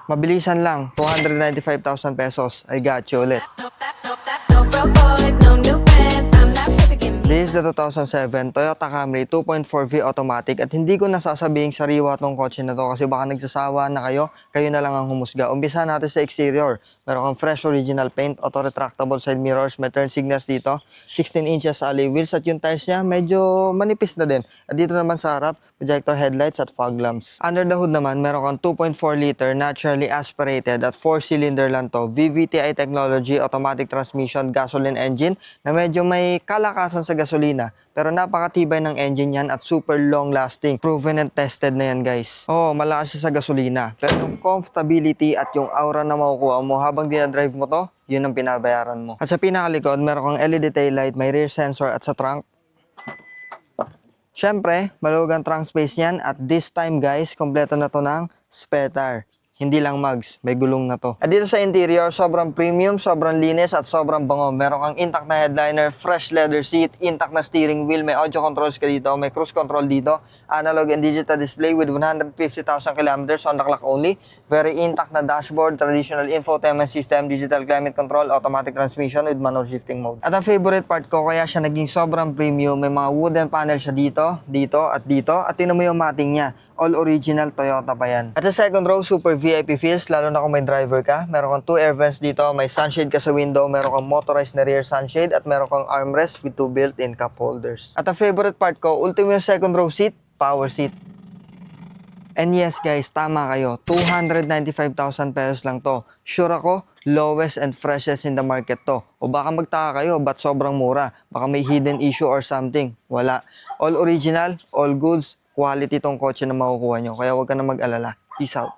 Mabilisan lang, 295,000 pesos. I got you ulit. No broke boys, no new friends. I'm not what you give me. This is the 2007 Toyota Camry 2.4V automatic at hindi ko nasasabing sariwa tong kotse na to kasi baka nagsasawa na kayo na lang ang humusga. Umpisa natin sa exterior. Meron kang fresh original paint, auto-retractable side mirrors, may turn signals dito, 16 inches alloy wheels at yung tires niya medyo manipis na din. At dito naman sa harap, projector headlights at fog lamps. Under the hood naman, meron kang 2.4 liter naturally aspirated at 4-cylinder lang to. VVTi technology, automatic transmission, gasoline engine na medyo may kalakasan sa gasolina. Pero napakatibay ng engine yan at super long lasting. Proven and tested na yan guys. Oo, malakas siya sa gasolina. Pero yung comfortability at yung aura na makukuha mo habang dinadrive mo to, yun ang pinabayaran mo. At sa pinakalikod, meron kang LED tail light, may rear sensor at sa trunk. Siyempre, maluwag ang trunk space niyan at this time guys, kompleto na to ng spare tire. Hindi lang mugs, may gulong na to. At dito sa interior, sobrang premium, sobrang linis at sobrang bango. Meron kang intact na headliner, fresh leather seat, intact na steering wheel, may audio controls ka dito, may cruise control dito, analog and digital display with 150,000 kilometers on the clock only. Very intact na dashboard, traditional infotainment system, digital climate control, automatic transmission with manual shifting mode. At ang favorite part ko, kaya siya naging sobrang premium, may mga wooden panel siya dito, dito at dito. At tinan mo yung mating niya. All original Toyota pa yan. At sa second row, super VIP feels, lalo na kung may driver ka. Meron kang 2 air vents dito, may sunshade ka sa window, meron kang motorized na rear sunshade, at meron kang armrest with 2 built-in cup holders. At ang favorite part ko, ultimo yung second row seat, power seat. And yes guys, tama kayo, 295,000 pesos lang to. Sure ako, lowest and freshest in the market to. O baka magtaka kayo, ba't sobrang mura? Baka may hidden issue or something. Wala. All original, all goods, quality tong kotse na makukuha nyo. Kaya huwag ka na mag-alala. Peace out.